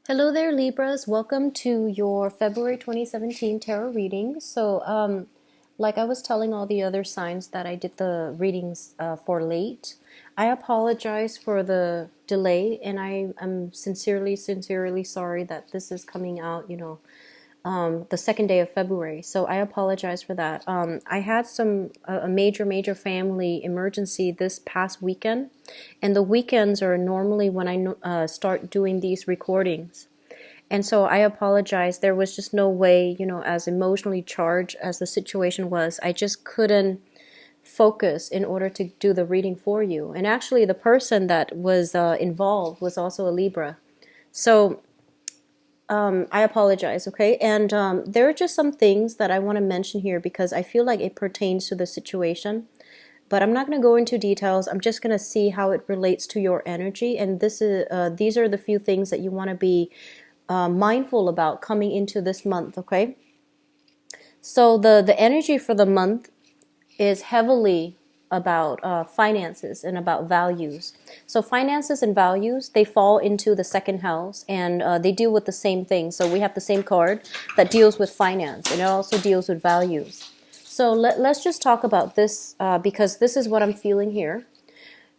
Hello there, Libras. Welcome to your February 2017 tarot reading. Like I was telling all the other signs that I did the readings for late, I apologize for the delay, and I am sincerely sorry that this is coming out, the second day of February. So I apologize for that. I had a major family emergency this past weekend, and the weekends are normally when I start doing these recordings. And so I apologize. There was just no way, as emotionally charged as the situation was, I just couldn't focus in order to do the reading for you. And actually, the person that was involved was also a Libra. So I apologize, okay? And there are just some things that I want to mention here because I feel like it pertains to the situation. But I'm not going to go into details. I'm just going to see how it relates to your energy. And these are the few things that you want to be mindful about coming into this month, okay? So the energy for the month is heavily about finances and about values. So finances and values, they fall into the second house, and they deal with the same thing. So we have the same card that deals with finance, and it also deals with values. So let's just talk about this because this is what I'm feeling here.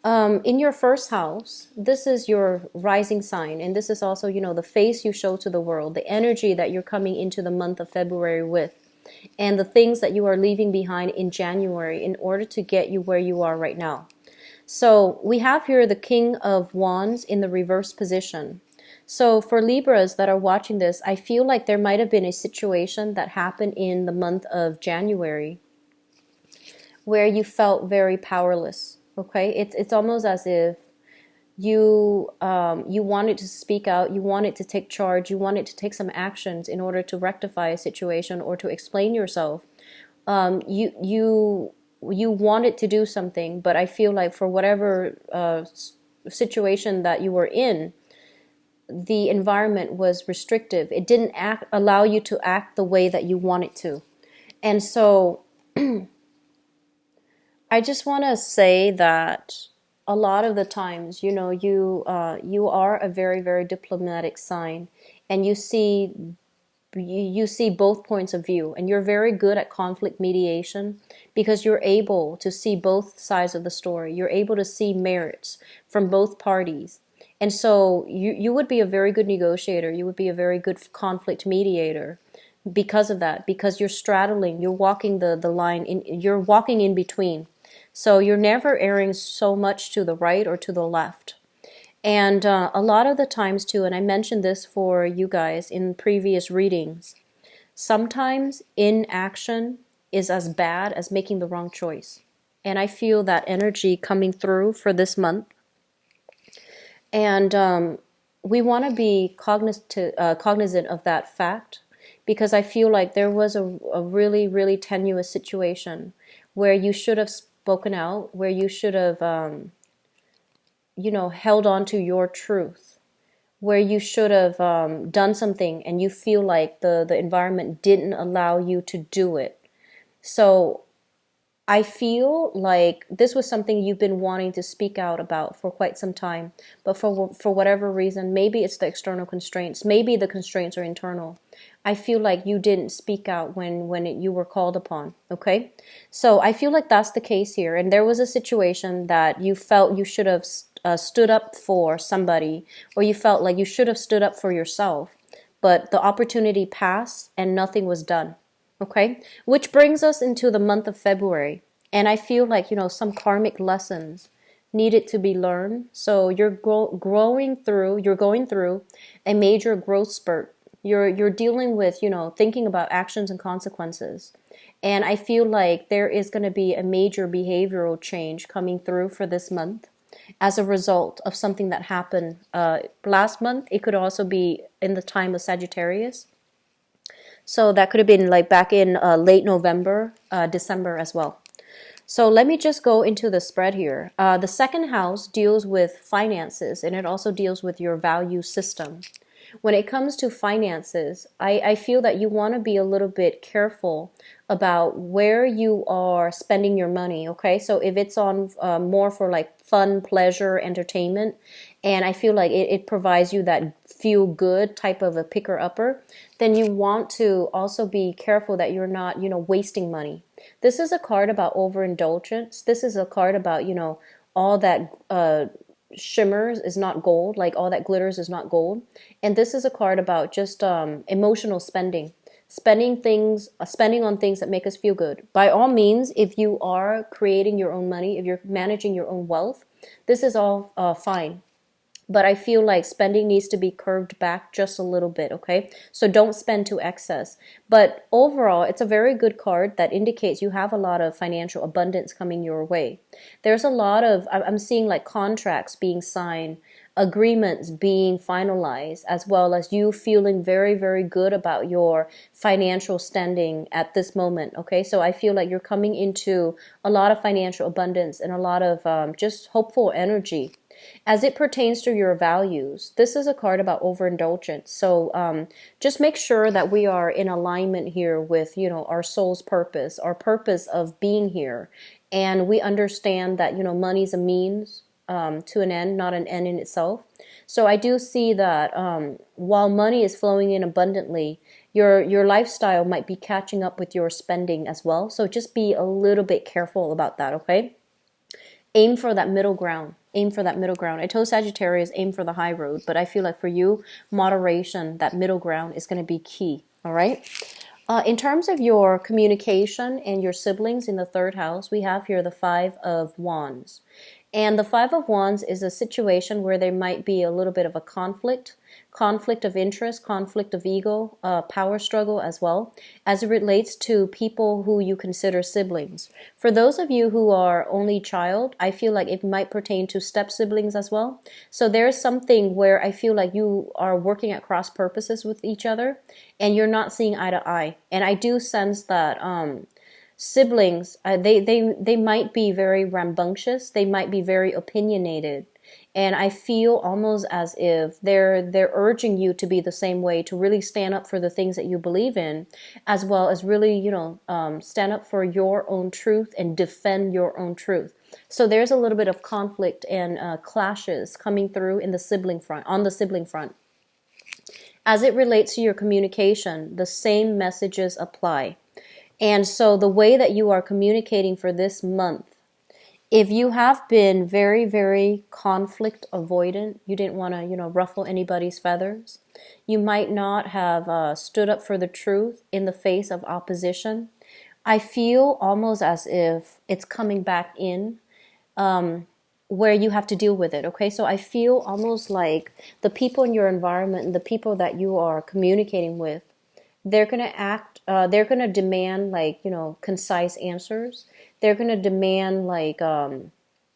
In your first house, this is your rising sign, and this is also, the face you show to the world, the energy that you're coming into the month of February with, and the things that you are leaving behind in January in order to get you where you are right now. So we have here the King of Wands in the reverse position. So for Libras that are watching this, I feel like there might have been a situation that happened in the month of January where you felt very powerless. Okay, it's almost as if you wanted to speak out, you wanted to take charge, you wanted to take some actions in order to rectify a situation or to explain yourself. You wanted to do something, but I feel like for whatever situation that you were in, the environment was restrictive. It didn't allow you to act the way that you wanted to, and so I just want to say that a lot of the times, you are a very diplomatic sign, and you see both points of view, and you're very good at conflict mediation because you're able to see both sides of the story. You're able to see merits from both parties. And so you would be a very good negotiator. You would be a very good conflict mediator because of that, because you're straddling, you're walking the line, you're walking in between. So you're never erring so much to the right or to the left. And a lot of the times too, and I mentioned this for you guys in previous readings, sometimes inaction is as bad as making the wrong choice. And I feel that energy coming through for this month. And we want to be cognizant of that fact, because I feel like there was a really tenuous situation where you should have spoken out, where you should have, held on to your truth, where you should have done something and you feel like the environment didn't allow you to do it. So I feel like this was something you've been wanting to speak out about for quite some time, but for whatever reason, maybe it's the external constraints, maybe the constraints are internal. I feel like you didn't speak out when you were called upon, okay? So I feel like that's the case here, and there was a situation that you felt you should have stood up for somebody, or you felt like you should have stood up for yourself, but the opportunity passed and nothing was done. Okay, which brings us into the month of February. And I feel like, some karmic lessons needed to be learned. So you're going through a major growth spurt. You're dealing with, thinking about actions and consequences. And I feel like there is going to be a major behavioral change coming through for this month as a result of something that happened last month. It could also be in the time of Sagittarius. So that could have been like back in late November, December as well. So let me just go into the spread here. The second house deals with finances, and it also deals with your value system. When it comes to finances, I feel that you want to be a little bit careful about where you are spending your money, okay? So if it's on more for like fun, pleasure, entertainment, and I feel like it provides you that feel good type of a picker upper, then you want to also be careful that you're not, wasting money. This is a card about overindulgence. This is a card about, all that shimmers is not gold, like all that glitters is not gold. And this is a card about just emotional spending. Spending on things that make us feel good. By all means, if you are creating your own money, if you're managing your own wealth, this is all fine. But I feel like spending needs to be curved back just a little bit, okay? So don't spend to excess. But overall, it's a very good card that indicates you have a lot of financial abundance coming your way. There's a lot of, I'm seeing like contracts being signed, agreements being finalized, as well as you feeling very, very good about your financial standing at this moment, okay? So I feel like you're coming into a lot of financial abundance and a lot of just hopeful energy. As it pertains to your values, this is a card about overindulgence. So just make sure that we are in alignment here with, our soul's purpose, our purpose of being here. And we understand that, money's a means to an end, not an end in itself. So I do see that while money is flowing in abundantly, your lifestyle might be catching up with your spending as well. So just be a little bit careful about that, okay? Aim for that middle ground. Aim for that middle ground. I told Sagittarius, aim for the high road, but I feel like for you, moderation, that middle ground is going to be key. All right. In terms of your communication and your siblings in the third house, we have here the Five of Wands. And the Five of Wands is a situation where there might be a little bit of a conflict of interest, conflict of ego, power struggle as well, as it relates to people who you consider siblings. For those of you who are only child, I feel like it might pertain to step siblings as well. So there's something where I feel like you are working at cross purposes with each other and you're not seeing eye to eye. And I do sense that siblings, they might be very rambunctious, they might be very opinionated, and I feel almost as if they're urging you to be the same way, to really stand up for the things that you believe in, as well as really stand up for your own truth and defend your own truth. So there's a little bit of conflict and clashes coming through in the sibling front, on the sibling front. As it relates to your communication, the same messages apply. And so the way that you are communicating for this month, if you have been very, very conflict avoidant, you didn't want to, ruffle anybody's feathers, you might not have stood up for the truth in the face of opposition. I feel almost as if it's coming back in where you have to deal with it, okay? So I feel almost like the people in your environment and the people that you are communicating with, they're going to they're going to demand concise answers. They're going to demand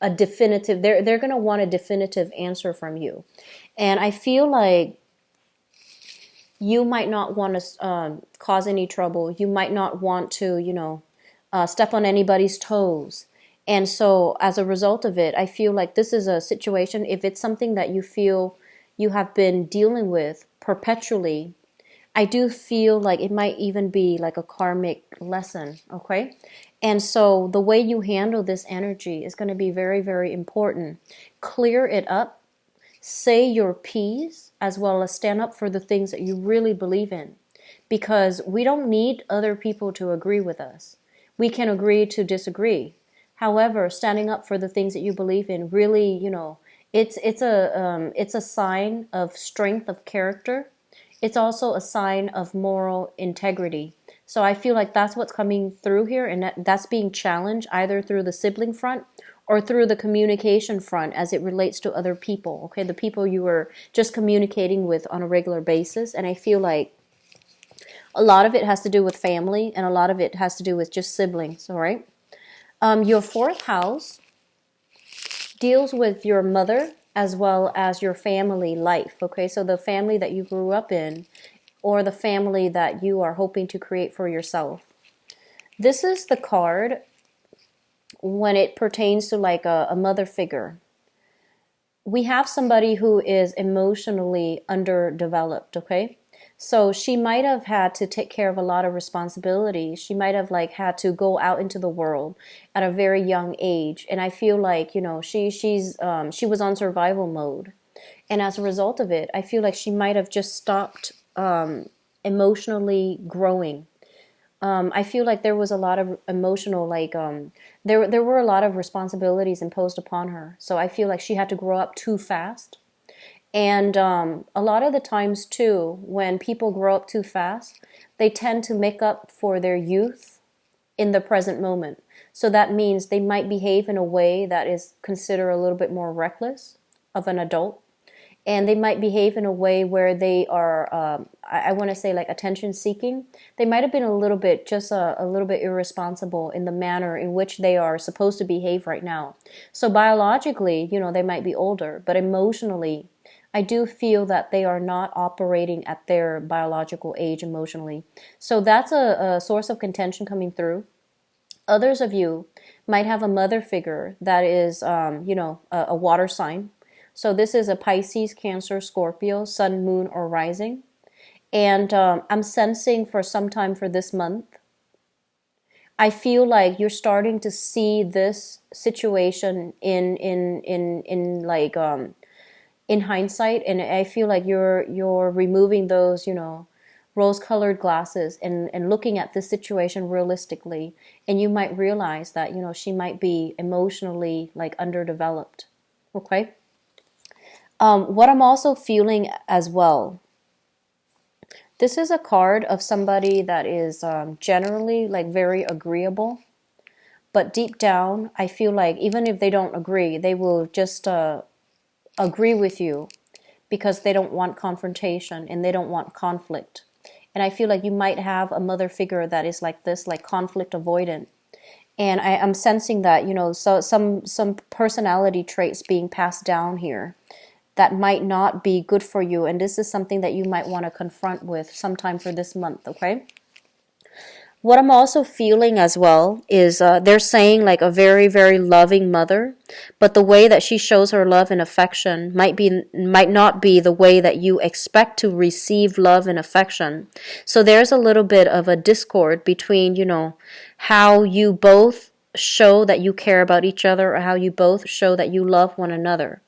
a definitive, they're going to want a definitive answer from you. And I feel like you might not want to cause any trouble. You might not want to, step on anybody's toes. And so as a result of it, I feel like this is a situation, if it's something that you feel you have been dealing with perpetually, I do feel like it might even be like a karmic lesson, okay? And so the way you handle this energy is going to be very, very important. Clear it up, say your piece, as well as stand up for the things that you really believe in. Because we don't need other people to agree with us. We can agree to disagree. However, standing up for the things that you believe in really, it's a sign of strength of character. It's also a sign of moral integrity. So I feel like that's what's coming through here, and that's being challenged either through the sibling front or through the communication front as it relates to other people, okay? The people you were just communicating with on a regular basis. And I feel like a lot of it has to do with family, and a lot of it has to do with just siblings, all right? Your fourth house deals with your mother as well as your family life, okay? So the family that you grew up in or the family that you are hoping to create for yourself. This is the card when it pertains to like a mother figure. we have somebody who is emotionally underdeveloped, okay? So she might have had to take care of a lot of responsibilities. She might have like had to go out into the world at a very young age. And I feel like, she was on survival mode. And as a result of it, I feel like she might have just stopped emotionally growing. I feel like there was a lot of emotional, there were a lot of responsibilities imposed upon her. So I feel like she had to grow up too fast. And a lot of the times too, when people grow up too fast, they tend to make up for their youth in the present moment. So that means they might behave in a way that is considered a little bit more reckless of an adult, and they might behave in a way where they are, I want to say, like attention seeking. They might have been a little bit, just a little bit irresponsible in the manner in which they are supposed to behave right now. So biologically, they might be older, but emotionally, I do feel that they are not operating at their biological age emotionally. So that's a source of contention coming through. Others of you might have a mother figure that is, a water sign. So this is a Pisces, Cancer, Scorpio, Sun, Moon, or Rising. And I'm sensing for some time for this month, I feel like you're starting to see this situation in hindsight, and I feel like you're removing those, rose-colored glasses and looking at this situation realistically, and you might realize that, she might be emotionally like underdeveloped. Okay? What I'm also feeling as well, this is a card of somebody that is generally like very agreeable, but deep down, I feel like even if they don't agree, they will just agree with you because they don't want confrontation and they don't want conflict. And I feel like you might have a mother figure that is like this, like conflict avoidant. And I'm sensing that, so some personality traits being passed down here that might not be good for you. And this is something that you might want to confront with sometime for this month, okay? What I'm also feeling as well is they're saying like a very, very loving mother, but the way that she shows her love and affection might not be the way that you expect to receive love and affection. So there's a little bit of a discord between, how you both show that you care about each other or how you both show that you love one another.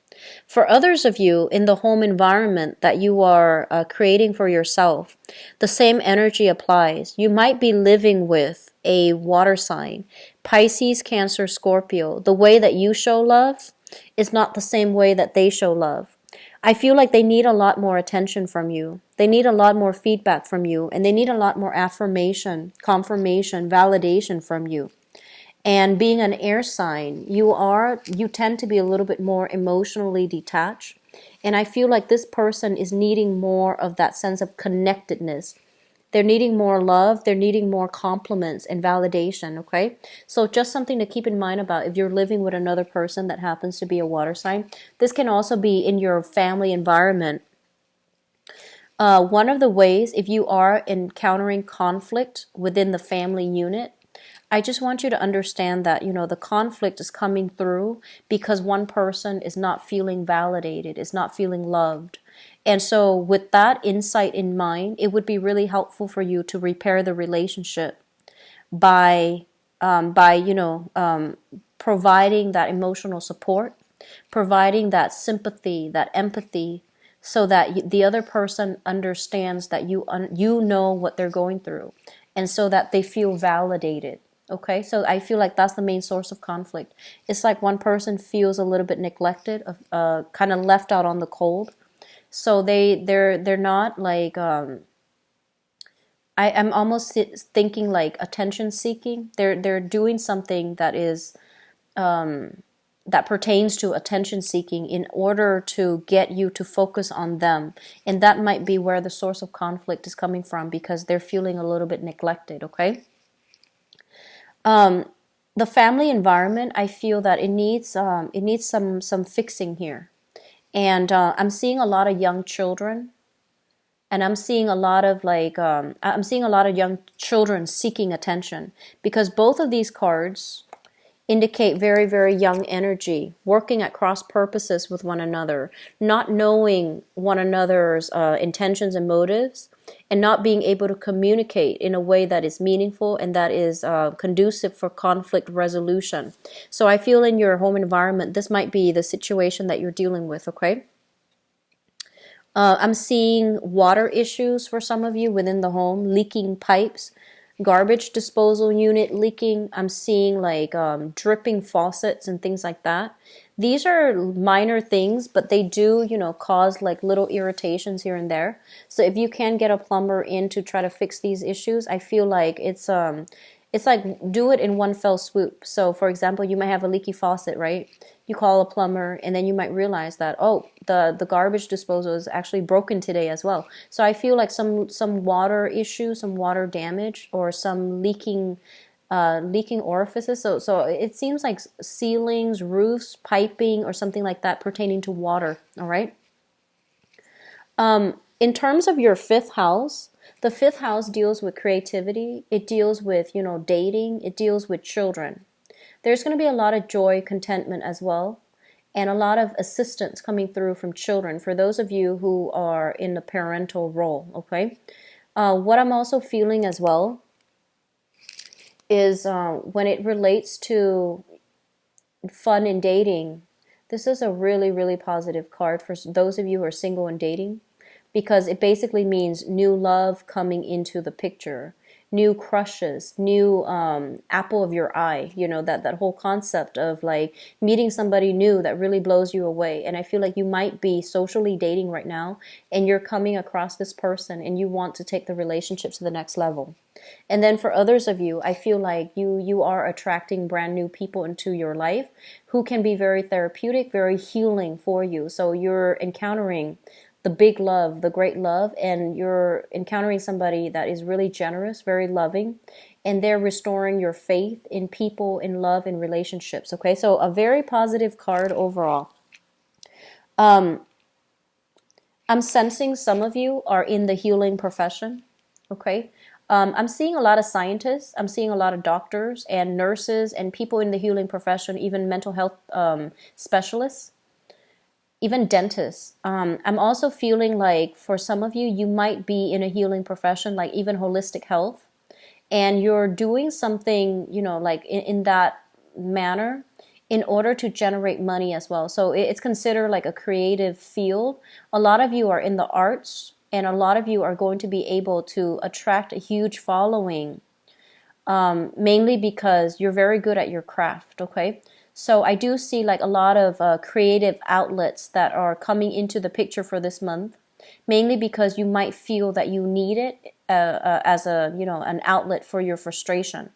For others of you in the home environment that you are creating for yourself, the same energy applies. You might be living with a water sign, Pisces, Cancer, Scorpio. The way that you show love is not the same way that they show love. I feel like they need a lot more attention from you. They need a lot more feedback from you, and they need a lot more affirmation, confirmation, validation from you. And being an air sign, you tend to be a little bit more emotionally detached. And I feel like this person is needing more of that sense of connectedness. They're needing more love. They're needing more compliments and validation, okay? So just something to keep in mind about if you're living with another person that happens to be a water sign. This can also be in your family environment. One of the ways, if you are encountering conflict within the family unit, I just want you to understand that, the conflict is coming through because one person is not feeling validated, is not feeling loved. And so with that insight in mind, it would be really helpful for you to repair the relationship by providing that emotional support, providing that sympathy, that empathy, so that the other person understands that you know what they're going through, and so that they feel validated. Okay, so I feel like that's the main source of conflict. It's like one person feels a little bit neglected, kind of left out on the cold. So they're not like I'm almost thinking like attention seeking. They're doing something that is that pertains to attention seeking in order to get you to focus on them, and that might be where the source of conflict is coming from because they're feeling a little bit neglected. Okay. The family environment, I feel that it needs some fixing here, and I'm seeing a lot of young children, and I'm seeing a lot of I'm seeing a lot of young children seeking attention because both of these cards indicate very, very young energy, working at cross purposes with one another, not knowing one another's intentions and motives, and not being able to communicate in a way that is meaningful and that is conducive for conflict resolution. So I feel in your home environment, this might be the situation that you're dealing with, okay? I'm seeing water issues for some of you within the home, leaking pipes, garbage disposal unit leaking. I'm seeing like dripping faucets and things like that. These are minor things, but they do, cause like little irritations here and there. So if you can get a plumber in to try to fix these issues, I feel like it's like do it in one fell swoop. So for example, you might have a leaky faucet, right? You call a plumber and then you might realize that, oh, the garbage disposal is actually broken today as well. So I feel like some water issue, some water damage, or some leaking orifices. So it seems like ceilings, roofs, piping, or something like that pertaining to water. All right. In terms of your fifth house, the fifth house deals with creativity. It deals with, dating. It deals with children. There's going to be a lot of joy, contentment as well, and a lot of assistance coming through from children for those of you who are in the parental role, okay? What I'm also feeling as well is when it relates to fun and dating, this is a really, really positive card for those of you who are single and dating, because it basically means new love coming into the picture, new crushes, new apple of your eye, that whole concept of like meeting somebody new that really blows you away. And I feel like you might be socially dating right now and you're coming across this person and you want to take the relationship to the next level. And then for others of you, I feel like you are attracting brand new people into your life who can be very therapeutic, very healing for you. So you're encountering the big love, the great love, and you're encountering somebody that is really generous, very loving, and they're restoring your faith in people, in love, in relationships. Okay, so a very positive card overall. I'm sensing some of you are in the healing profession. Okay, I'm seeing a lot of scientists. I'm seeing a lot of doctors and nurses and people in the healing profession, even mental health specialists, even dentists. I'm also feeling like for some of you, you might be in a healing profession, like even holistic health, and you're doing something, like in that manner in order to generate money as well. So it's considered like a creative field. A lot of you are in the arts, and a lot of you are going to be able to attract a huge following, mainly because you're very good at your craft, okay? So I do see like a lot of creative outlets that are coming into the picture for this month, mainly because you might feel that you need it as an outlet for your frustration.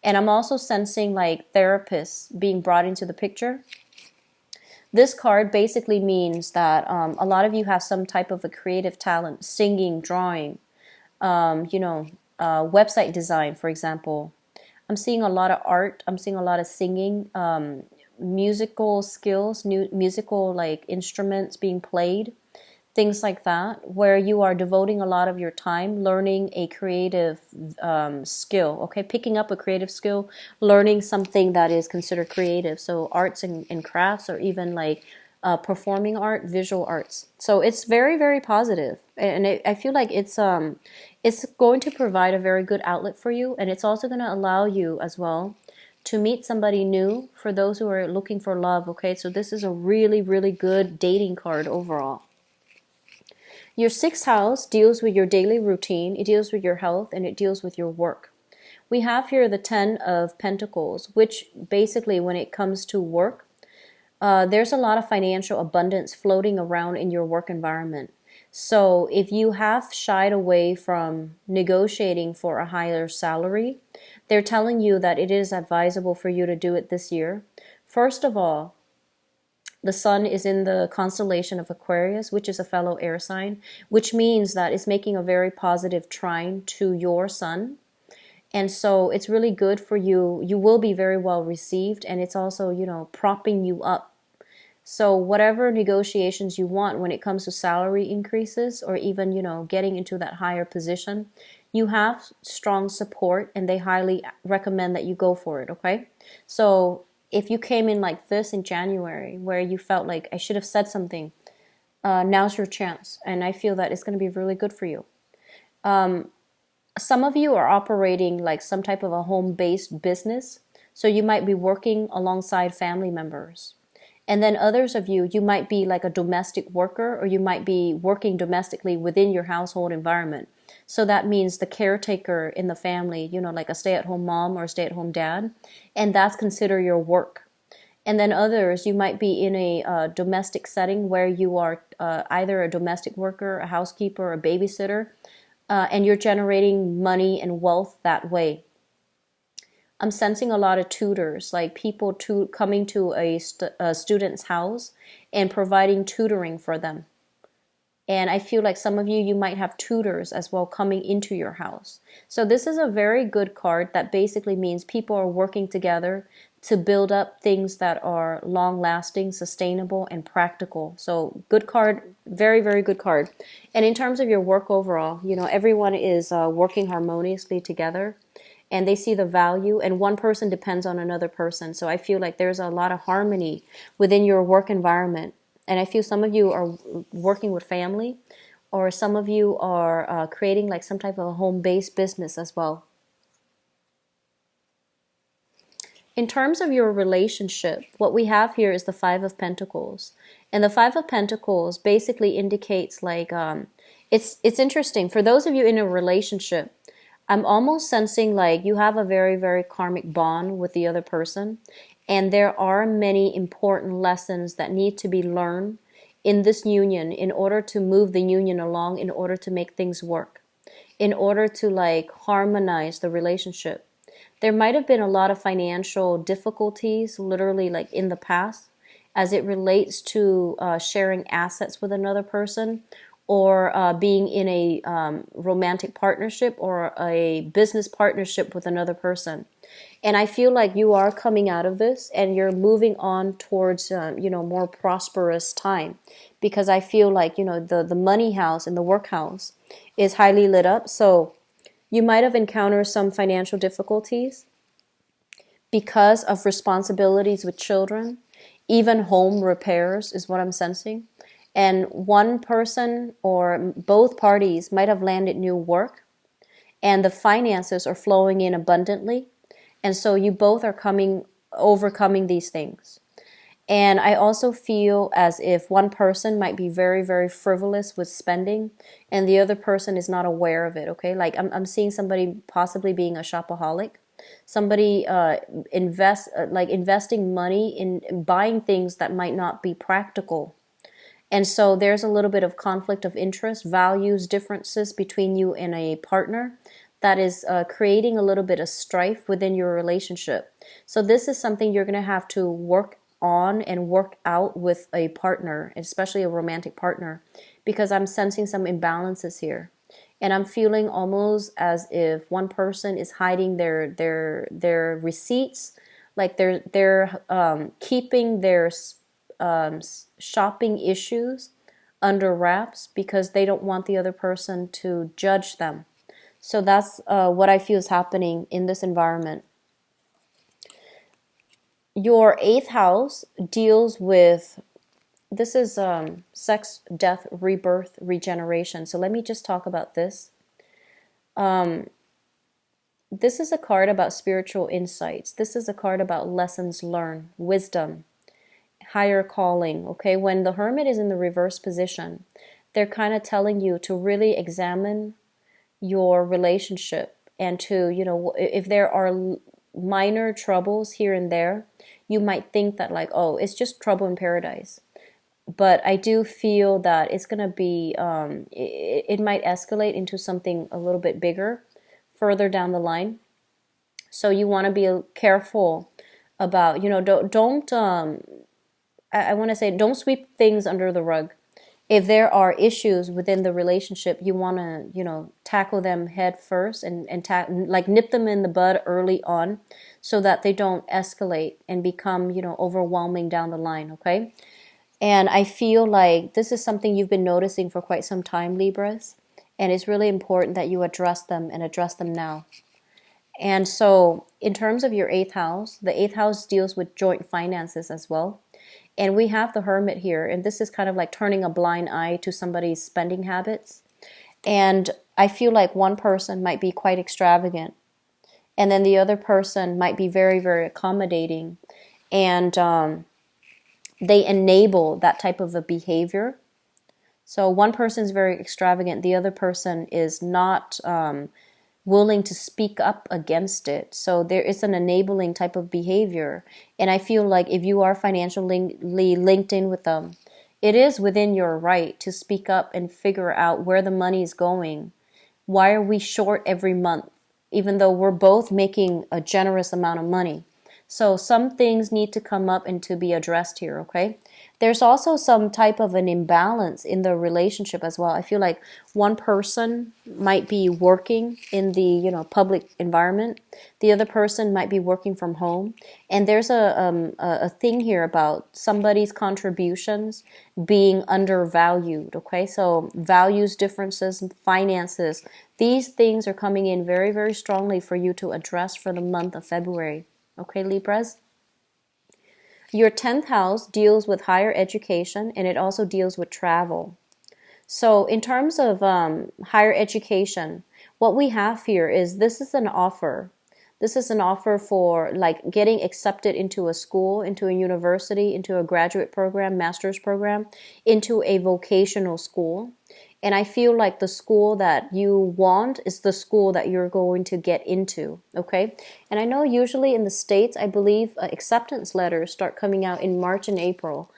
And I'm also sensing like therapists being brought into the picture. This card basically means that a lot of you have some type of a creative talent, singing, drawing, website design, for example. I'm seeing a lot of art. I'm seeing a lot of singing, musical skills, new musical like instruments being played, things like that, where you are devoting a lot of your time learning a creative skill, okay? Picking up a creative skill, learning something that is considered creative. So arts and crafts, or even like performing art, visual arts. So it's very, very positive. And I feel like it's going to provide a very good outlet for you. And it's also going to allow you as well to meet somebody new for those who are looking for love, okay? So this is a really, really good dating card overall. Your sixth house deals with your daily routine, it deals with your health, and it deals with your work. We have here the 10 of Pentacles, which basically when it comes to work, there's a lot of financial abundance floating around in your work environment. So if you have shied away from negotiating for a higher salary, they're telling you that it is advisable for you to do it this year. First of all, the sun is in the constellation of Aquarius, which is a fellow air sign, which means that it's making a very positive trine to your sun. And so it's really good for you. You will be very well received, and it's also, propping you up So whatever negotiations you want when it comes to salary increases or even, getting into that higher position, you have strong support and they highly recommend that you go for it, okay? So if you came in like this in January where you felt like I should have said something, now's your chance. And I feel that it's going to be really good for you. Some of you are operating like some type of a home-based business. So you might be working alongside family members. And then others of you, you might be like a domestic worker or you might be working domestically within your household environment. So that means the caretaker in the family, like a stay-at-home mom or a stay-at-home dad. And that's considered your work. And then others, you might be in a domestic setting where you are either a domestic worker, a housekeeper, or a babysitter, and you're generating money and wealth that way. I'm sensing a lot of tutors, like people coming to a student's house and providing tutoring for them. And I feel like some of you might have tutors as well coming into your house. So this is a very good card that basically means people are working together to build up things that are long-lasting, sustainable, and practical. So good card, very, very good card. And in terms of your work overall, everyone is working harmoniously together and they see the value, and one person depends on another person. So I feel like there's a lot of harmony within your work environment. And I feel some of you are working with family, or some of you are creating like some type of a home-based business as well. In terms of your relationship, what we have here is the Five of Pentacles. And the Five of Pentacles basically indicates like, it's interesting. For those of you in a relationship, I'm almost sensing like you have a very, very karmic bond with the other person. And there are many important lessons that need to be learned in this union in order to move the union along, in order to make things work, in order to like harmonize the relationship. There might have been a lot of financial difficulties, literally like in the past, as it relates to sharing assets with another person, or being in a romantic partnership or a business partnership with another person. And I feel like you are coming out of this and you're moving on towards, more prosperous time, because I feel like, the money house and the work house is highly lit up. So you might have encountered some financial difficulties because of responsibilities with children. Even home repairs is what I'm sensing. And one person or both parties might have landed new work and the finances are flowing in abundantly. And so you both are overcoming these things. And I also feel as if one person might be very, very frivolous with spending and the other person is not aware of it, okay? Like I'm seeing somebody possibly being a shopaholic. Somebody investing money in buying things that might not be practical. And so there's a little bit of conflict of interest, values, differences between you and a partner that is creating a little bit of strife within your relationship. So this is something you're going to have to work on and work out with a partner, especially a romantic partner, because I'm sensing some imbalances here. And I'm feeling almost as if one person is hiding their receipts, like they're keeping their shopping issues under wraps because they don't want the other person to judge them. So that's what I feel is happening in this environment. Your 8th house deals with, this is sex, death, rebirth, regeneration. So let me just talk about this. This is a card about spiritual insights. This is a card about lessons learned, wisdom, higher calling, okay? When the Hermit is in the reverse position, they're kind of telling you to really examine your relationship and to, if there are minor troubles here and there, you might think that like, oh, it's just trouble in paradise. But I do feel that it's going to be, it might escalate into something a little bit bigger further down the line. So you want to be careful about, don't I want to say, don't sweep things under the rug. If there are issues within the relationship, you want to, tackle them head first and nip them in the bud early on so that they don't escalate and become, overwhelming down the line, okay? And I feel like this is something you've been noticing for quite some time, Libras. And it's really important that you address them and address them now. And so, in terms of your eighth house, the eighth house deals with joint finances as well. And we have the Hermit here, and this is kind of like turning a blind eye to somebody's spending habits. And I feel like one person might be quite extravagant, and then the other person might be very, very accommodating, and they enable that type of a behavior. So one person is very extravagant, the other person is not willing to speak up against it. So there is an enabling type of behavior. And I feel like if you are financially linked in with them, it is within your right to speak up and figure out where the money is going. Why are we short every month, even though we're both making a generous amount of money? So some things need to come up and to be addressed here, okay? There's also some type of an imbalance in the relationship as well. I feel like one person might be working in the, public environment. The other person might be working from home. And there's a thing here about somebody's contributions being undervalued, okay? So values differences, finances, these things are coming in very, very strongly for you to address for the month of February. Okay, Libras? Your 10th house deals with higher education, and it also deals with travel. So in terms of higher education, what we have here is this is an offer. This is an offer for like getting accepted into a school, into a university, into a graduate program, master's program, into a vocational school. And I feel like the school that you want is the school that you're going to get into, okay? And I know usually in the States, I believe acceptance letters start coming out in March and April.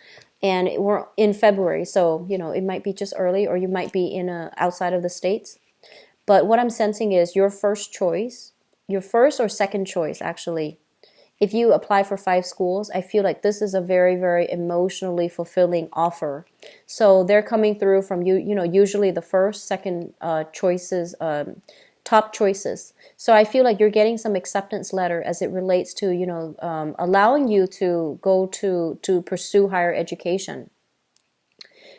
And we're in February, so, it might be just early or you might be in outside of the States. But what I'm sensing is your first choice, your first or second choice, actually, if you apply for 5 schools, I feel like this is a very, very emotionally fulfilling offer. So they're coming through from usually the first, second choices, top choices. So I feel like you're getting some acceptance letter as it relates to, allowing you to go to pursue higher education.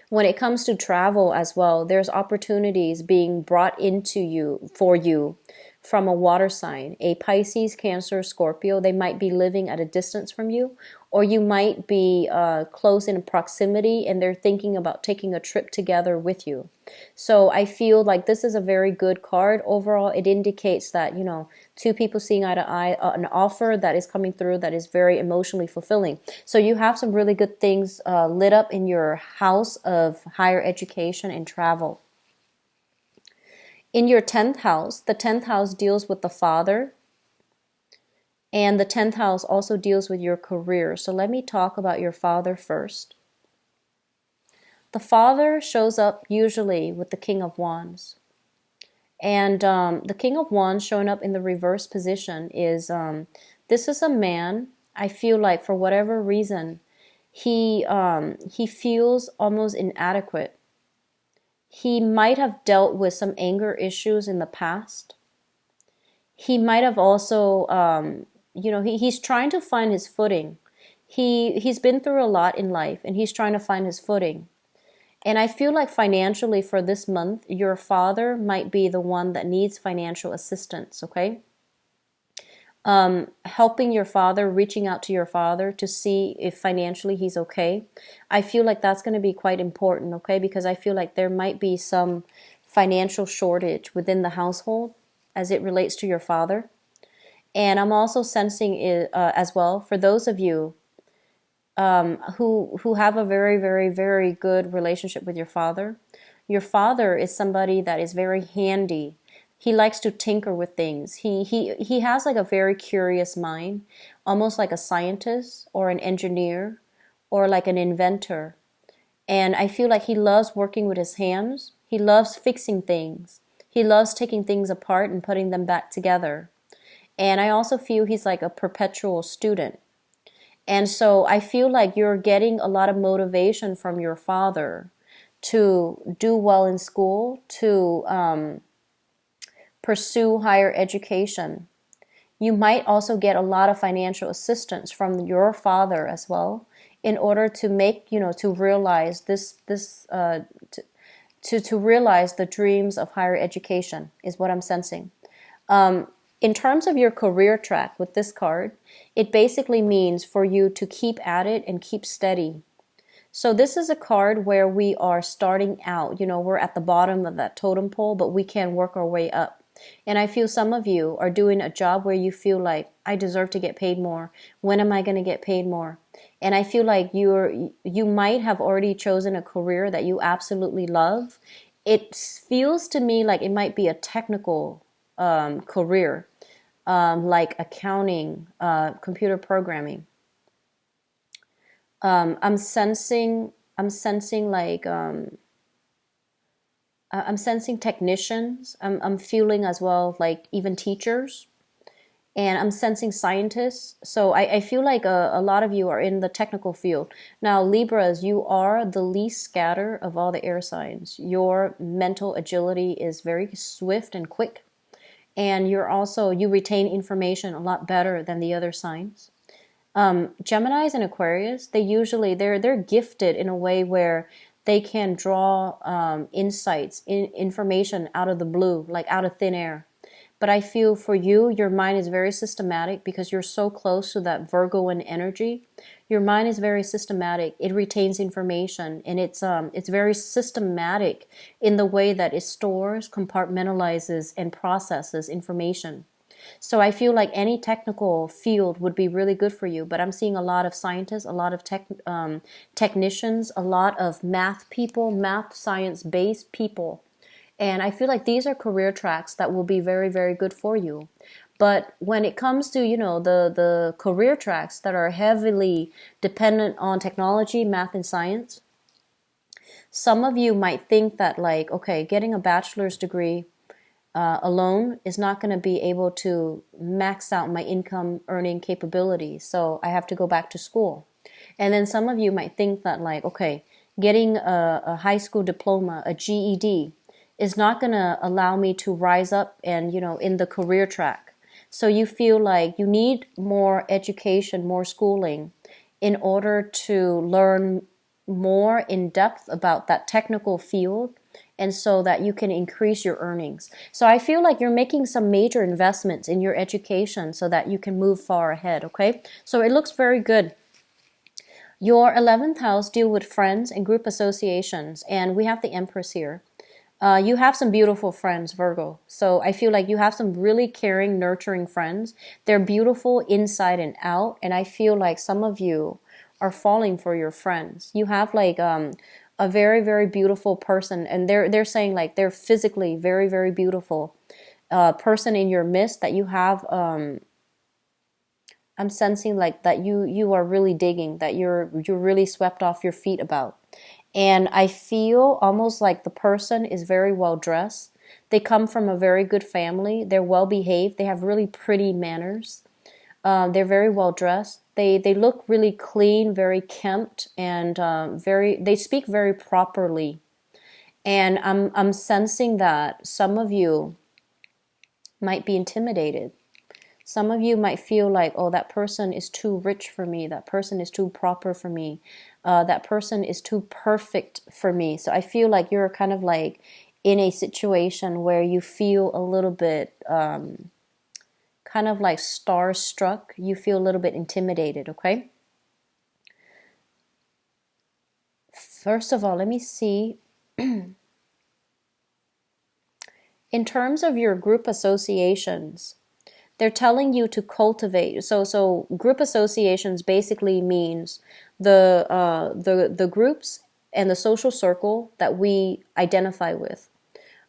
When it comes to travel as well, there's opportunities being brought into you for you from a water sign, a Pisces, Cancer, Scorpio. They might be living at a distance from you, or you might be close in proximity and they're thinking about taking a trip together with you. So I feel like this is a very good card. Overall, it indicates that, two people seeing eye to eye, an offer that is coming through that is very emotionally fulfilling. So you have some really good things lit up in your house of higher education and travel. In your 10th house, the 10th house deals with the father, and the 10th house also deals with your career. So let me talk about your father first. The father shows up usually with the King of Wands. And the King of Wands showing up in the reverse position is, this is a man, I feel like for whatever reason, he feels almost inadequate. He might have dealt with some anger issues in the past. He might have also, he's trying to find his footing. He's been through a lot in life, and he's trying to find his footing. And I feel like financially for this month, your father might be the one that needs financial assistance, okay? Helping your father, reaching out to your father to see if financially he's okay. I feel like that's going to be quite important, okay? Because I feel like there might be some financial shortage within the household as it relates to your father. And I'm also sensing it, as well, for those of you who have a very, very, very good relationship with your father. Your father is somebody that is very handy. He likes to tinker with things. He has like a very curious mind, almost like a scientist or an engineer or like an inventor. And I feel like he loves working with his hands. He loves fixing things. He loves taking things apart and putting them back together. And I also feel he's like a perpetual student. And so I feel like you're getting a lot of motivation from your father to do well in school, to pursue higher education. You might also get a lot of financial assistance from your father as well in order to make, to realize to realize the dreams of higher education is what I'm sensing. In terms of your career track with this card, it basically means for you to keep at it and keep steady. So this is a card where we are starting out, we're at the bottom of that totem pole, but we can work our way up. And I feel some of you are doing a job where you feel like, I deserve to get paid more. When am I going to get paid more? And I feel like you might have already chosen a career that you absolutely love. It feels to me like it might be a technical career, like accounting, computer programming. I'm sensing like I'm sensing technicians. I'm feeling as well like even teachers, and I'm sensing scientists. So I feel like a lot of you are in the technical field. Now, Libras, you are the least scattered of all the air signs. Your mental agility is very swift and quick, and you retain information a lot better than the other signs. Geminis and Aquarius, they're gifted in a way where they can draw insights, information out of the blue, like out of thin air. But I feel for you, your mind is very systematic because you're so close to that Virgoan energy. Your mind is very systematic. It retains information, and it's very systematic in the way that it stores, compartmentalizes, and processes information. So I feel like any technical field would be really good for you, but I'm seeing a lot of scientists, a lot of technicians, a lot of math people, math science-based people. And I feel like these are career tracks that will be very, very good for you. But when it comes to, the career tracks that are heavily dependent on technology, math, and science, some of you might think that like, okay, getting a bachelor's degree alone is not going to be able to max out my income earning capability. So I have to go back to school. And then some of you might think that like, okay, getting a high school diploma, a GED, is not going to allow me to rise up and, in the career track. So you feel like you need more education, more schooling in order to learn more in depth about that technical field, and so that you can increase your earnings. So I feel like you're making some major investments in your education so that you can move far ahead, okay? So it looks very good. Your 11th house deal with friends and group associations, and we have the Empress here. You have some beautiful friends, Virgo. So I feel like you have some really caring, nurturing friends. They're beautiful inside and out, and I feel like some of you are falling for your friends. You have like a very, very beautiful person, and they're saying like they're physically very, very beautiful person in your midst that you have. I'm sensing like that you are really digging, that you're really swept off your feet about. And I feel almost like the person is very well dressed. They come from a very good family. They're well behaved. They have really pretty manners. They're very well dressed. They look really clean, very kempt, and they speak very properly. And I'm sensing that some of you might be intimidated. Some of you might feel like, oh, that person is too rich for me. That person is too proper for me. That person is too perfect for me. So I feel like you're kind of like in a situation where you feel a little bit kind of like starstruck. You feel a little bit intimidated, okay? First of all, let me see. In terms of your group associations, they're telling you to cultivate. So group associations basically means the groups and the social circle that we identify with.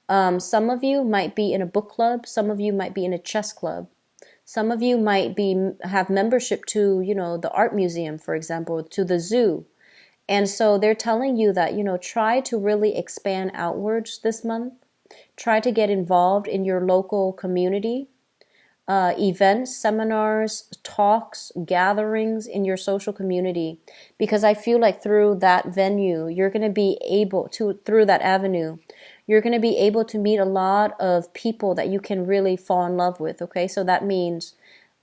Some of you might be in a book club. Some of you might be in a chess club. Some of you might have membership to, the art museum, for example, to the zoo. And so they're telling you that, try to really expand outwards this month. Try to get involved in your local community. Events, seminars, talks, gatherings in your social community, because I feel like through that venue, you're going to be able to, through that avenue, you're going to be able to meet a lot of people that you can really fall in love with, okay? So that means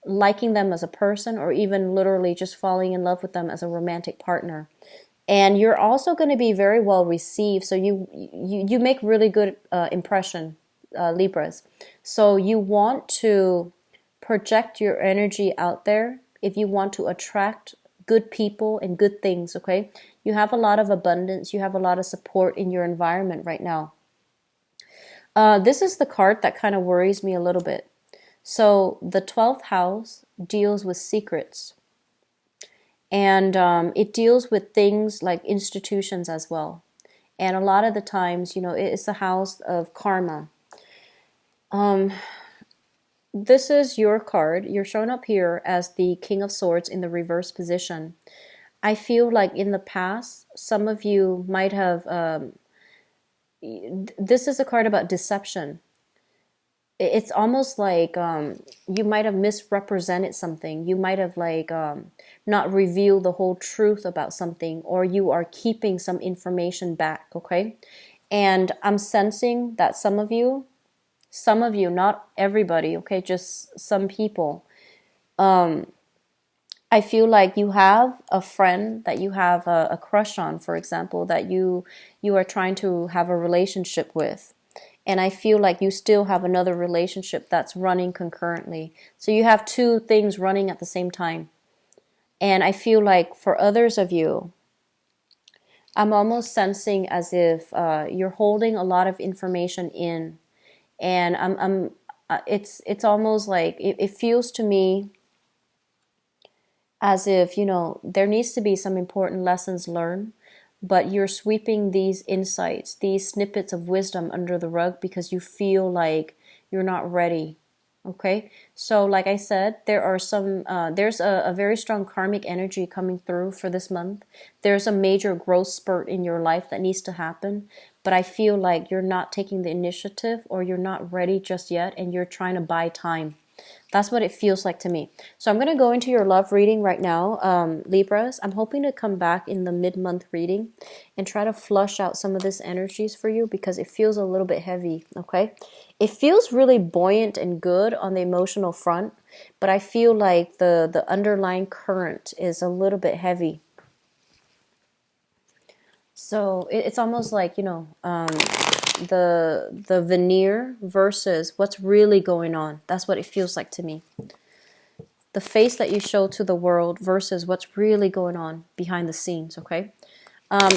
liking them as a person, or even literally just falling in love with them as a romantic partner. And you're also going to be very well received. So you make really good impression, Libras. So you want to project your energy out there if you want to attract good people and good things, okay? You have a lot of abundance. You have a lot of support in your environment right now. This is the card that kind of worries me a little bit. So the 12th house deals with secrets. And it deals with things like institutions as well. And a lot of the times, it's the house of karma. This is your card. You're shown up here as the King of Swords in the reverse position. I feel like in the past, some of you might have... this is a card about deception. It's almost like you might have misrepresented something. You might have not revealed the whole truth about something, or you are keeping some information back, okay? And I'm sensing that some of you, not everybody, okay, just some people, I feel like you have a friend that you have a crush on, for example, that you are trying to have a relationship with. And I feel like you still have another relationship that's running concurrently. So you have two things running at the same time. And I feel like for others of you, I'm almost sensing as if you're holding a lot of information in. And it's almost like, it feels to me as if, there needs to be some important lessons learned. But you're sweeping these insights, these snippets of wisdom under the rug because you feel like you're not ready. Okay? So like I said, there's a very strong karmic energy coming through for this month. There's a major growth spurt in your life that needs to happen. But I feel like you're not taking the initiative, or you're not ready just yet, and you're trying to buy time. That's what it feels like to me. So I'm going to go into your love reading right now, Libras. I'm hoping to come back in the mid-month reading and try to flush out some of this energies for you because it feels a little bit heavy, okay? It feels really buoyant and good on the emotional front, but I feel like the underlying current is a little bit heavy. So it's almost like, the veneer versus what's really going on. That's what it feels like to me. The face that you show to the world versus what's really going on behind the scenes, okay? I'm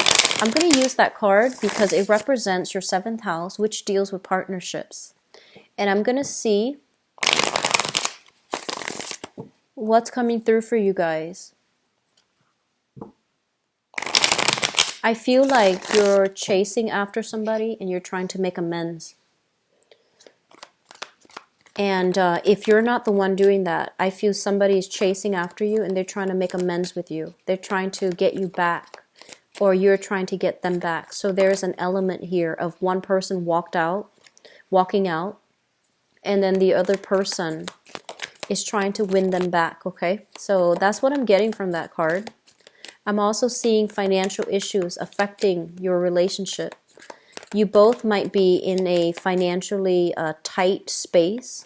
going to use that card because it represents your 7th house, which deals with partnerships. And I'm going to see what's coming through for you guys. I feel like you're chasing after somebody and you're trying to make amends. And if you're not the one doing that, I feel somebody is chasing after you and they're trying to make amends with you. They're trying to get you back, or you're trying to get them back. So there's an element here of one person walking out, and then the other person is trying to win them back, okay? So that's what I'm getting from that card. I'm also seeing financial issues affecting your relationship. You both might be in a financially tight space.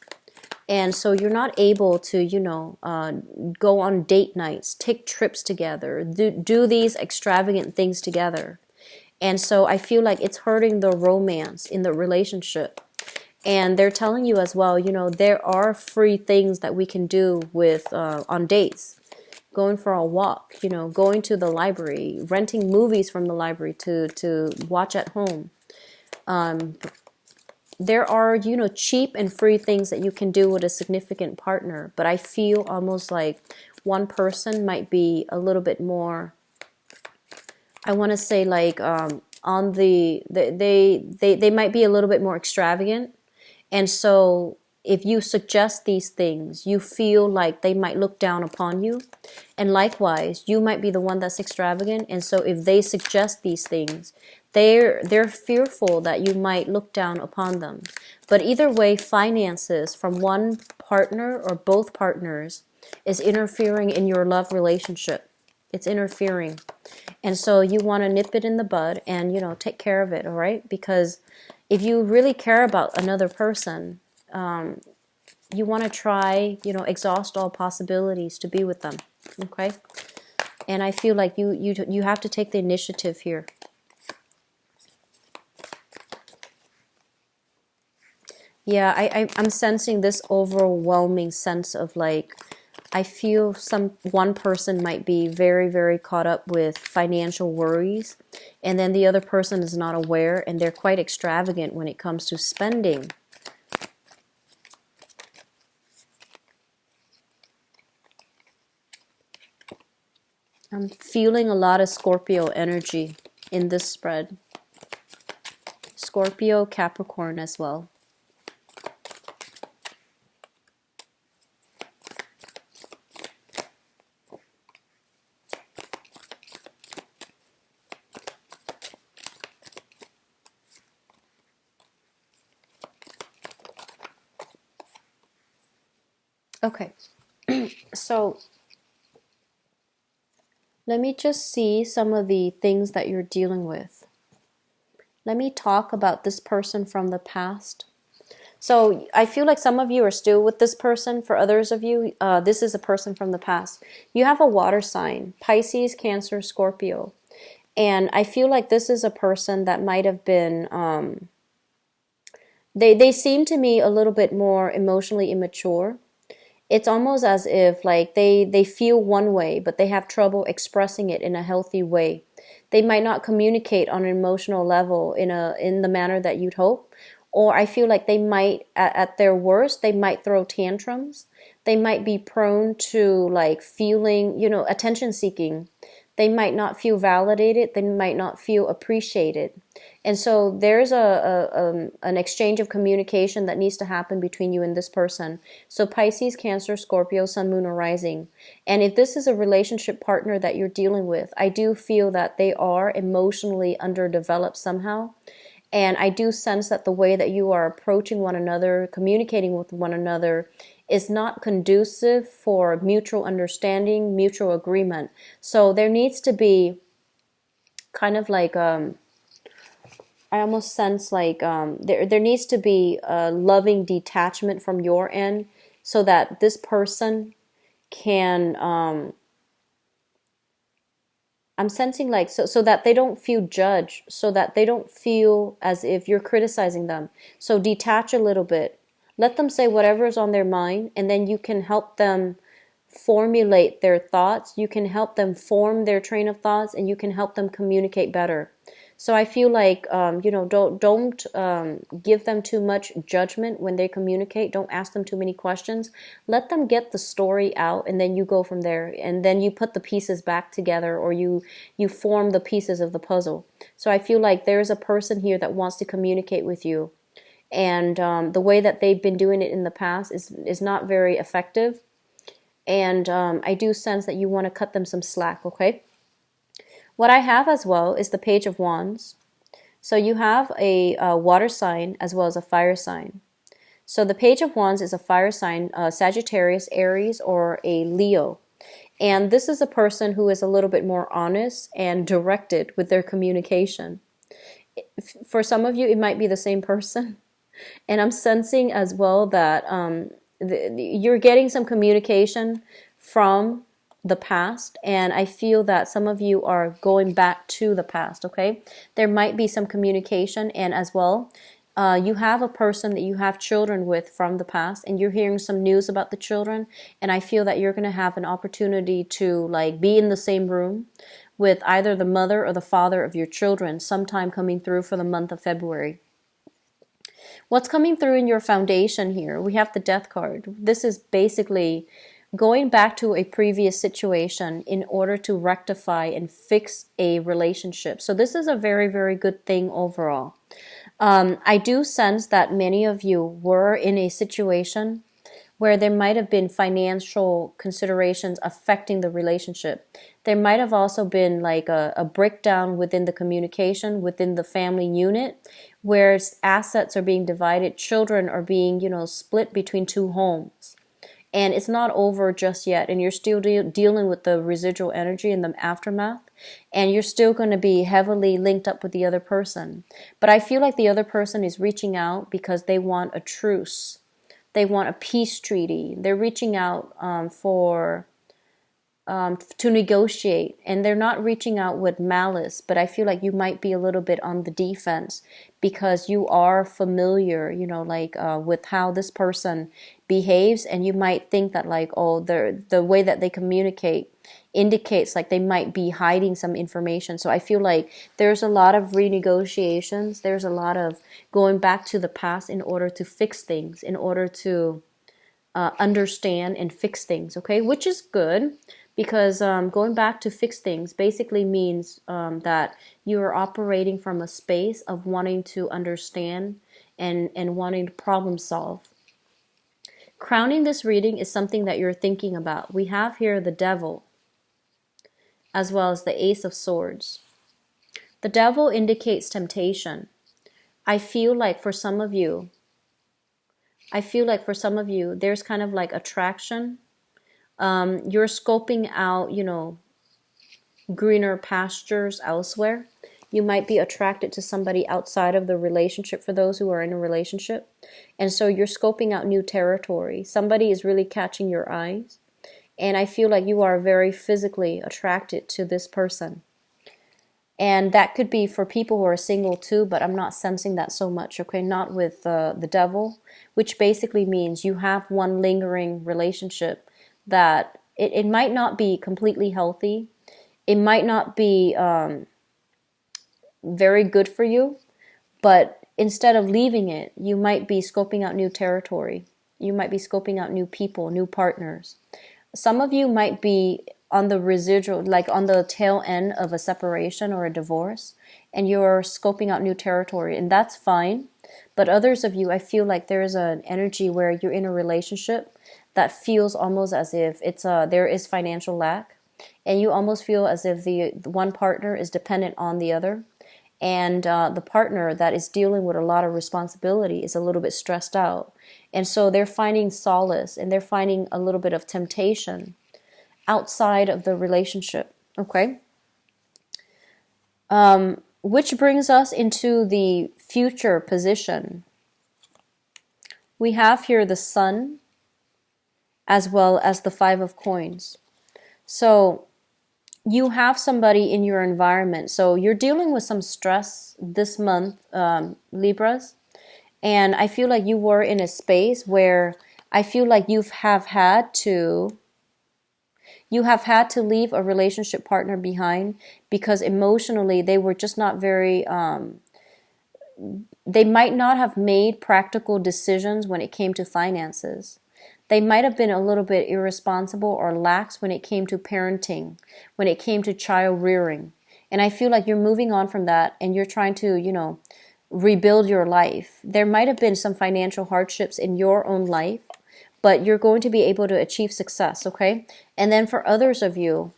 And so you're not able to, go on date nights, take trips together, do these extravagant things together. And so I feel like it's hurting the romance in the relationship. And they're telling you as well, there are free things that we can do with on dates. Going for a walk, going to the library, renting movies from the library to watch at home. There are, cheap and free things that you can do with a significant partner. But I feel almost like one person might be a little bit more, I want to say like on they might be a little bit more extravagant. And so if you suggest these things, you feel like they might look down upon you. And likewise, you might be the one that's extravagant. And so if they suggest these things, they're fearful that you might look down upon them. But either way, finances from one partner or both partners is interfering in your love relationship. It's interfering. And so you want to nip it in the bud and, take care of it, all right? Because if you really care about another person, you want to try, exhaust all possibilities to be with them. Okay? And I feel like you have to take the initiative here. Yeah, I'm sensing this overwhelming sense of like, I feel one person might be very, very caught up with financial worries, and then the other person is not aware, and they're quite extravagant when it comes to spending. I'm feeling a lot of Scorpio energy in this spread. Scorpio, Capricorn as well. Okay, so let me just see some of the things that you're dealing with. Let me talk about this person from the past. So I feel like some of you are still with this person. For others of you, this is a person from the past. You have a water sign, Pisces, Cancer, Scorpio. And I feel like this is a person that might have been, they seem to me a little bit more emotionally immature. It's almost as if like they feel one way, but they have trouble expressing it in a healthy way. They might not communicate on an emotional level in the manner that you'd hope. Or I feel like they might, at their worst, they might throw tantrums. They might be prone to like feeling, attention seeking. They might not feel validated. They might not feel appreciated. And so there's an exchange of communication that needs to happen between you and this person. So Pisces, Cancer, Scorpio, Sun, Moon, or Rising. And if this is a relationship partner that you're dealing with, I do feel that they are emotionally underdeveloped somehow. And I do sense that the way that you are approaching one another, communicating with one another, is not conducive for mutual understanding, mutual agreement. So there needs to be kind of like, I almost sense like there needs to be a loving detachment from your end so that this person can, I'm sensing like, so that they don't feel judged, so that they don't feel as if you're criticizing them. So detach a little bit. Let them say whatever is on their mind, and then you can help them formulate their thoughts. You can help them form their train of thoughts, and you can help them communicate better. So I feel like, don't give them too much judgment when they communicate. Don't ask them too many questions. Let them get the story out, and then you go from there. And then you put the pieces back together, or you form the pieces of the puzzle. So I feel like there's a person here that wants to communicate with you. And the way that they've been doing it in the past is not very effective. And I do sense that you want to cut them some slack, okay? What I have as well is the Page of Wands. So you have a water sign as well as a fire sign. So the Page of Wands is a fire sign, Sagittarius, Aries, or a Leo. And this is a person who is a little bit more honest and directed with their communication. For some of you, it might be the same person. And I'm sensing as well that you're getting some communication from the past, and I feel that some of you are going back to the past, okay? There might be some communication, and as well, you have a person that you have children with from the past, and you're hearing some news about the children, and I feel that you're going to have an opportunity to like be in the same room with either the mother or the father of your children sometime coming through for the month of February. What's coming through in your foundation here? We have the Death card. This is basically going back to a previous situation in order to rectify and fix a relationship. So this is a very, very good thing overall. I do sense that many of you were in a situation where there might have been financial considerations affecting the relationship. There might have also been like a breakdown within the communication, within the family unit, where assets are being divided, children are being, split between two homes. And it's not over just yet, and you're still dealing with the residual energy and the aftermath, and you're still going to be heavily linked up with the other person. But I feel like the other person is reaching out because they want a truce. They want a peace treaty. They're reaching out to negotiate, and they're not reaching out with malice, but I feel like you might be a little bit on the defense because you are familiar, with how this person behaves, and you might think that like, oh, the way that they communicate indicates like they might be hiding some information. So I feel like there's a lot of renegotiations, there's a lot of going back to the past in order to fix things, in order to understand and fix things, okay? Which is good, because going back to fix things basically means that you are operating from a space of wanting to understand and wanting to problem solve. Crowning this reading is something that you're thinking about. We have here the Devil, as well as the Ace of Swords. The Devil indicates temptation. I feel like for some of you, there's kind of like attraction. You're scoping out, greener pastures elsewhere. You might be attracted to somebody outside of the relationship, for those who are in a relationship. And so you're scoping out new territory. Somebody is really catching your eyes. And I feel like you are very physically attracted to this person. And that could be for people who are single too, but I'm not sensing that so much, okay? Not with the Devil, which basically means you have one lingering relationship that it might not be completely healthy. It might not be very good for you, but instead of leaving it, you might be scoping out new territory. You might be scoping out new people, new partners. Some of you might be on the residual, like on the tail end of a separation or a divorce, and you're scoping out new territory, and that's fine. But others of you, I feel like there is an energy where you're in a relationship that feels almost as if there is financial lack, and you almost feel as if the one partner is dependent on the other, and the partner that is dealing with a lot of responsibility is a little bit stressed out, and so they're finding solace and they're finding a little bit of temptation outside of the relationship, okay? Which brings us into the future position. We have here the Sun, as well as the Five of Coins. So you have somebody in your environment. So you're dealing with some stress this month, Libras. And I feel like you were in a space where I feel like you have had to leave a relationship partner behind because emotionally they were just not very, they might not have made practical decisions when it came to finances. They might have been a little bit irresponsible or lax when it came to parenting, when it came to child rearing. And I feel like you're moving on from that and you're trying to, rebuild your life. There might have been some financial hardships in your own life, but you're going to be able to achieve success, okay? And then for others of you,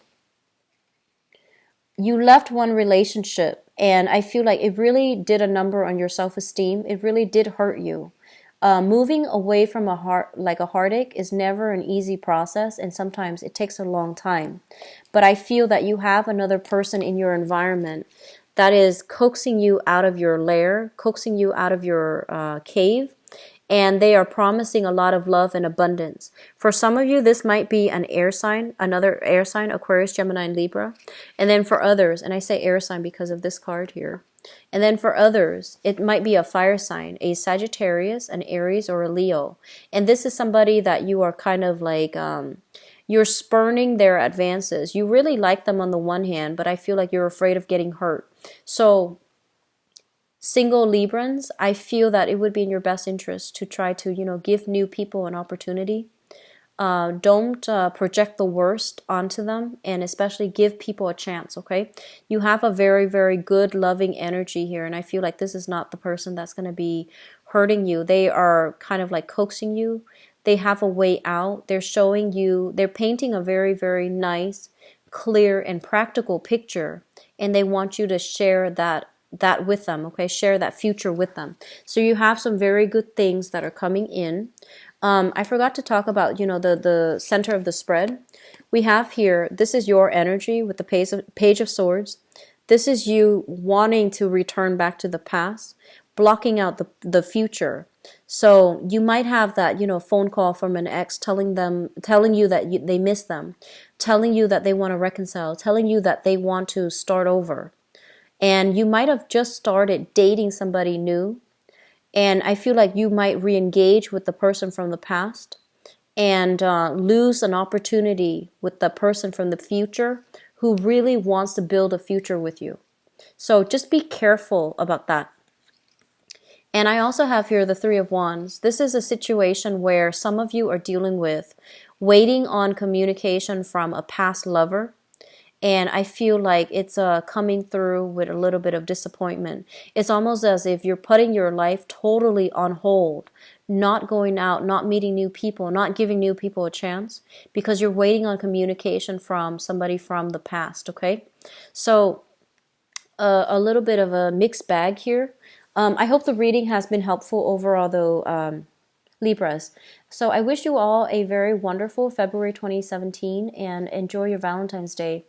you left one relationship and I feel like it really did a number on your self-esteem. It really did hurt you. Moving away from a heartache is never an easy process, and sometimes it takes a long time. But I feel that you have another person in your environment that is coaxing you out of your lair, coaxing you out of your cave, and they are promising a lot of love and abundance. For some of you, this might be an air sign, another air sign, Aquarius, Gemini, and Libra. And then for others, and I say air sign because of this card here, and then for others, it might be a fire sign, a Sagittarius, an Aries, or a Leo. And this is somebody that you are kind of like, you're spurning their advances. You really like them on the one hand, but I feel like you're afraid of getting hurt. So single Librans, I feel that it would be in your best interest to try to, give new people an opportunity. Don't project the worst onto them, and especially give people a chance, okay? You have a very, very good, loving energy here, and I feel like this is not the person that's going to be hurting you. They are kind of like coaxing you. They have a way out. They're showing you, they're painting a very, very nice, clear, and practical picture, and they want you to share that with them, okay? Share that future with them. So you have some very good things that are coming in. I forgot to talk about, the center of the spread. We have here, this is your energy with the Page of Swords. This is you wanting to return back to the past, blocking out the future. So you might have that, phone call from an ex telling you that they miss them, telling you that they want to reconcile, telling you that they want to start over. And you might have just started dating somebody new. And I feel like you might re-engage with the person from the past and lose an opportunity with the person from the future who really wants to build a future with you. So just be careful about that. And I also have here the Three of Wands. This is a situation where some of you are dealing with waiting on communication from a past lover. And I feel like it's coming through with a little bit of disappointment. It's almost as if you're putting your life totally on hold, not going out, not meeting new people, not giving new people a chance, because you're waiting on communication from somebody from the past, okay? So a little bit of a mixed bag here. I hope the reading has been helpful overall, though, Libras. So I wish you all a very wonderful February 2017 and enjoy your Valentine's Day.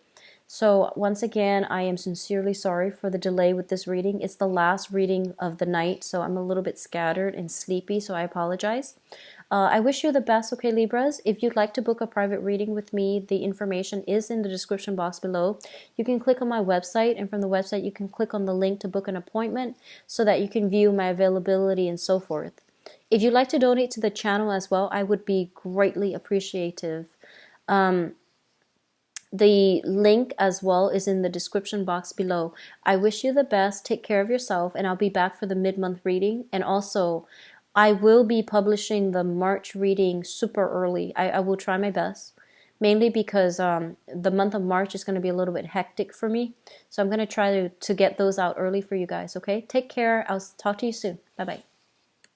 So once again, I am sincerely sorry for the delay with this reading. It's the last reading of the night, so I'm a little bit scattered and sleepy, so I apologize. I wish you the best, okay, Libras? If you'd like to book a private reading with me, the information is in the description box below. You can click on my website, and from the website, you can click on the link to book an appointment so that you can view my availability and so forth. If you'd like to donate to the channel as well, I would be greatly appreciative. The link as well is in the description box below. I wish you the best. Take care of yourself, and I'll be back for the mid-month reading. And also, I will be publishing the March reading super early. I will try my best, mainly because the month of March is going to be a little bit hectic for me. So I'm going to try to get those out early for you guys, okay? Take care. I'll talk to you soon. Bye-bye.